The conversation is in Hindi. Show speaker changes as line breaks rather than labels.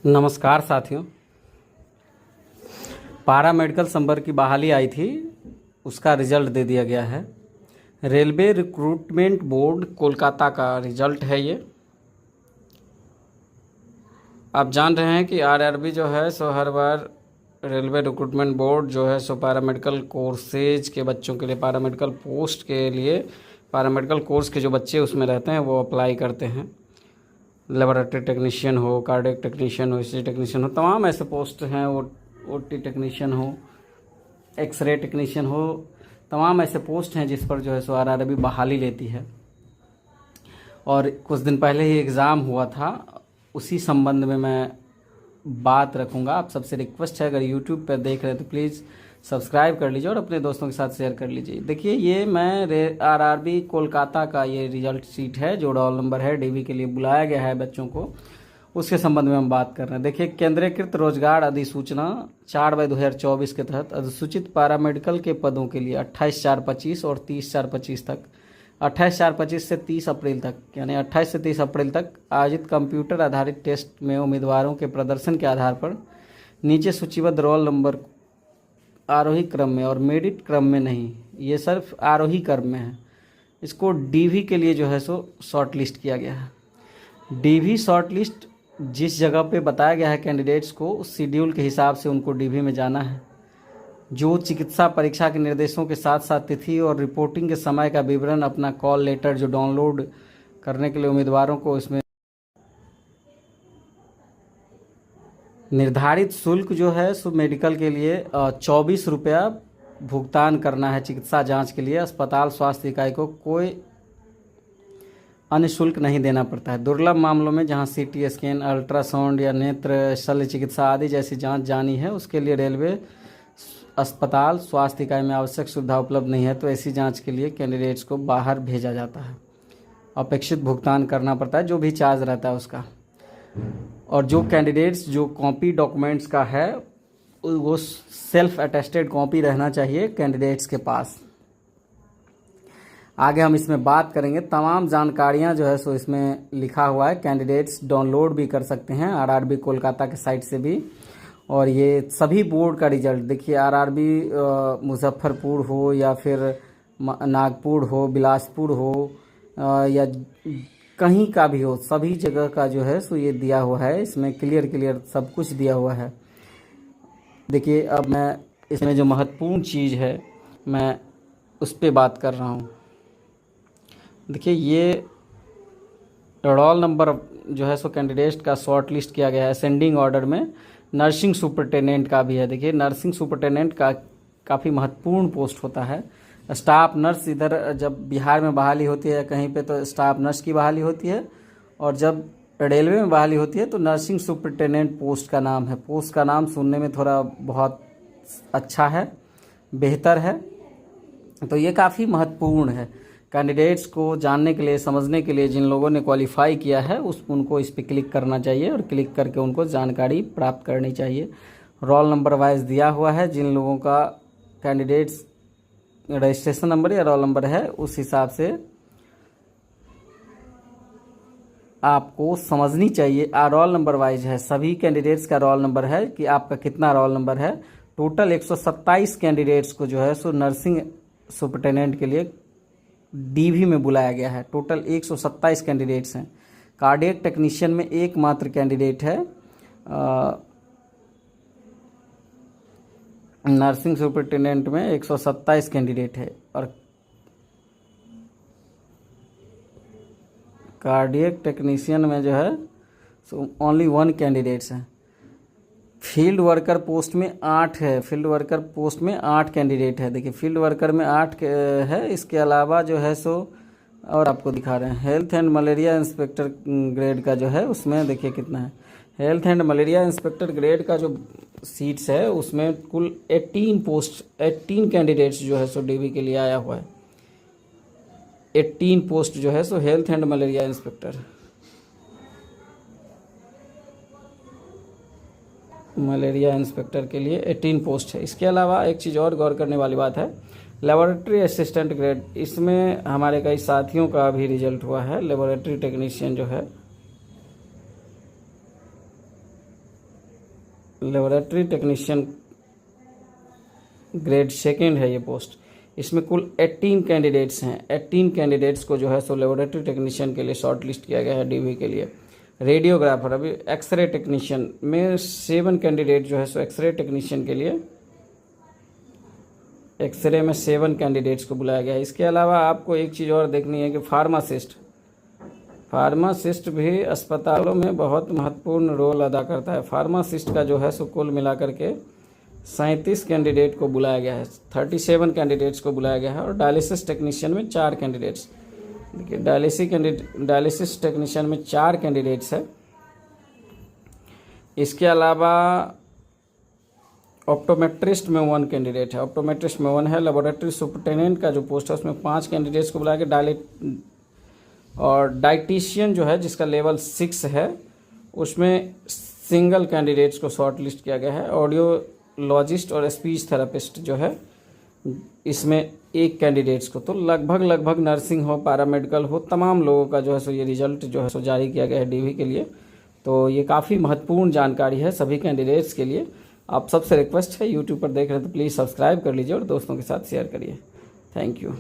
नमस्कार साथियों। पारा मेडिकल संवर्ग की बहाली आई थी, उसका रिजल्ट दे दिया गया है। रेलवे रिक्रूटमेंट बोर्ड कोलकाता का रिजल्ट है ये। आप जान रहे हैं कि आरआरबी जो है सो हर बार रेलवे रिक्रूटमेंट बोर्ड जो है सो पैरामेडिकल कोर्सेज के बच्चों के लिए, पैरामेडिकल पोस्ट के लिए, पैरामेडिकल कोर्स के जो बच्चे उसमें रहते हैं वो अप्लाई करते हैं। लेबोरेटरी टेक्नीशियन हो, कार्डियक टेक्नीशियन हो, ईसीजी टेक्नीशियन हो, तमाम ऐसे पोस्ट हैं। ओटी टेक्नीशियन हो, एक्सरे टेक्नीशियन हो, तमाम ऐसे पोस्ट हैं जिस पर जो है सो आरआरबी बहाली लेती है। और कुछ दिन पहले ही एग्ज़ाम हुआ था, उसी संबंध में मैं बात रखूँगा। आप सबसे रिक्वेस्ट है, अगर यूट्यूब पर देख रहे हैं तो प्लीज़ सब्सक्राइब कर लीजिए और अपने दोस्तों के साथ शेयर कर लीजिए। देखिए, ये मैं आरआरबी कोलकाता का ये रिजल्ट शीट है, जो रोल नंबर है डीवी के लिए बुलाया गया है बच्चों को, उसके संबंध में हम बात कर रहे हैं। देखिए, केंद्रीकृत रोजगार अधिसूचना 4/2024 के तहत अधिसूचित पैरामेडिकल के पदों के लिए 28/4/25 और 30/4/25 तक, 28/4/25 से 30 अप्रैल तक, यानी 28 से 30 अप्रैल तक आयोजित कंप्यूटर आधारित टेस्ट में उम्मीदवारों के प्रदर्शन के आधार पर नीचे सूचीबद्ध रोल नंबर आरोही क्रम में और मेरिट क्रम में नहीं, ये सिर्फ आरोही क्रम में है, इसको डीवी के लिए जो है सो शॉर्ट लिस्ट किया गया है। डीवी शॉर्ट लिस्ट जिस जगह पे बताया गया है कैंडिडेट्स को, उस शेड्यूल के हिसाब से उनको डीवी में जाना है। जो चिकित्सा परीक्षा के निर्देशों के साथ साथ तिथि और रिपोर्टिंग के समय का विवरण, अपना कॉल लेटर जो डाउनलोड करने के लिए उम्मीदवारों को इसमें निर्धारित शुल्क जो है सो मेडिकल के लिए 24 रुपया भुगतान करना है। चिकित्सा जांच के लिए अस्पताल स्वास्थ्य इकाई को कोई अन्य शुल्क नहीं देना पड़ता है। दुर्लभ मामलों में जहां सीटी स्कैन, अल्ट्रासाउंड या नेत्र शल्य चिकित्सा आदि जैसी जांच जानी है, उसके लिए रेलवे अस्पताल स्वास्थ्य इकाई में आवश्यक सुविधा उपलब्ध नहीं है, तो ऐसी जाँच के लिए कैंडिडेट्स को बाहर भेजा जाता है। अपेक्षित भुगतान करना पड़ता है, जो भी चार्ज रहता है उसका। और जो कैंडिडेट्स जो कॉपी डॉक्यूमेंट्स का है, वो सेल्फ अटेस्टेड कॉपी रहना चाहिए कैंडिडेट्स के पास। आगे हम इसमें बात करेंगे। तमाम जानकारियां जो है सो इसमें लिखा हुआ है, कैंडिडेट्स डाउनलोड भी कर सकते हैं आरआरबी कोलकाता के साइट से भी। और ये सभी बोर्ड का रिजल्ट देखिए, आरआरबी मुजफ्फरपुर हो या फिर नागपुर हो, बिलासपुर हो या कहीं का भी हो, सभी जगह का जो है सो ये दिया हुआ है। इसमें क्लियर सब कुछ दिया हुआ है। देखिए, अब मैं इसमें जो महत्वपूर्ण चीज़ है मैं उस पर बात कर रहा हूँ। देखिए, ये रोल नंबर जो है सो कैंडिडेट का शॉर्ट लिस्ट किया गया है असेंडिंग ऑर्डर में। नर्सिंग सुपरिटेंडेंट का भी है। देखिए, नर्सिंग सुपरिटेंडेंट का काफ़ी महत्वपूर्ण पोस्ट होता है। स्टाफ नर्स, इधर जब बिहार में बहाली होती है कहीं पे तो स्टाफ नर्स की बहाली होती है, और जब रेलवे में बहाली होती है तो नर्सिंग सुपरिटेंडेंट पोस्ट का नाम है। पोस्ट का नाम सुनने में थोड़ा बहुत अच्छा है, बेहतर है, तो ये काफ़ी महत्वपूर्ण है। कैंडिडेट्स को जानने के लिए, समझने के लिए, जिन लोगों ने क्वालिफाई किया है उनको इस पर क्लिक करना चाहिए और क्लिक करके उनको जानकारी प्राप्त करनी चाहिए। रोल नंबर वाइज दिया हुआ है, जिन लोगों का कैंडिडेट्स रजिस्ट्रेशन नंबर या रोल नंबर है उस हिसाब से आपको समझनी चाहिए। रोल नंबर वाइज है, सभी कैंडिडेट्स का रोल नंबर है कि आपका कितना रोल नंबर है। टोटल 127 कैंडिडेट्स को जो है सो नर्सिंग सुपरिटेंडेंट के लिए डीवी में बुलाया गया है। टोटल 127 कैंडिडेट्स हैं। कार्डियक टेक्नीशियन में एकमात्र कैंडिडेट है। नर्सिंग सुपरिटेंडेंट में 127 कैंडिडेट है और कार्डियक टेक्नीशियन में जो है सो ओनली 1 कैंडिडेट्स है। फील्ड वर्कर पोस्ट में 8 है। फील्ड वर्कर पोस्ट में 8 कैंडिडेट है। देखिए, फील्ड वर्कर में 8 है। इसके अलावा जो है सो और आपको दिखा रहे हैं health and malaria inspector grade का जो है उसमें देखिए कितना है। Health and malaria inspector grade का जो सीट्स है उसमें कुल 18 कैंडिडेट्स जो है सो डीवी के लिए आया हुआ है। 18 पोस्ट जो है सो health and malaria inspector, malaria inspector के लिए 18 पोस्ट है। इसके अलावा एक चीज़ और गौर करने वाली बात है, लेबोरेटरी असिस्टेंट ग्रेड, इसमें हमारे कई साथियों का भी रिजल्ट हुआ है। लेबोरेटरी टेक्नीशियन जो है लेबोरेटरी टेक्नीशियन ग्रेड सेकंड है ये पोस्ट। इसमें कुल 18 कैंडिडेट्स हैं। 18 कैंडिडेट्स को जो है सो लेबोरेटरी टेक्नीशियन के लिए शॉर्ट लिस्ट किया गया है डीवी के लिए। रेडियोग्राफर, अभी एक्सरे टेक्नीशियन में 7 कैंडिडेट जो है सो एक्सरे टेक्नीशियन के लिए, एक्सरे में 7 कैंडिडेट्स को बुलाया गया है। इसके अलावा आपको एक चीज़ और देखनी है कि फार्मासिस्ट भी अस्पतालों में बहुत महत्वपूर्ण रोल अदा करता है। फार्मासिस्ट का जो है सो कुल मिलाकर के 37 कैंडिडेट को बुलाया गया है, 37 कैंडिडेट्स को बुलाया गया है। और डायलिसिस टेक्नीशियन में 4 कैंडिडेट्स, देखिए डायलिसिस टेक्नीशियन में 4 कैंडिडेट्स है। इसके अलावा ऑप्टोमेट्रिस्ट में 1 कैंडिडेट है, ऑप्टोमेट्रिस्ट में 1 है। लेबोरेटरी सुपरटेंडेंट का जो पोस्ट है उसमें 5 कैंडिडेट्स को बुलाया गया। और डाइटिशियन जो है जिसका लेवल 6 है उसमें सिंगल कैंडिडेट्स को शॉर्ट लिस्ट किया गया है। ऑडियोलॉजिस्ट और स्पीच थेरेपिस्ट जो है इसमें 1 कैंडिडेट्स को। तो लगभग नर्सिंग हो, पैरामेडिकल हो, तमाम लोगों का जो है सो ये रिजल्ट जो है सो जारी किया गया है डीवी के लिए। तो ये काफ़ी महत्वपूर्ण जानकारी है सभी कैंडिडेट्स के लिए। आप सबसे रिक्वेस्ट है, यूट्यूब पर देख रहे हैं तो प्लीज़ सब्सक्राइब कर लीजिए और दोस्तों के साथ शेयर करिए। Thank you.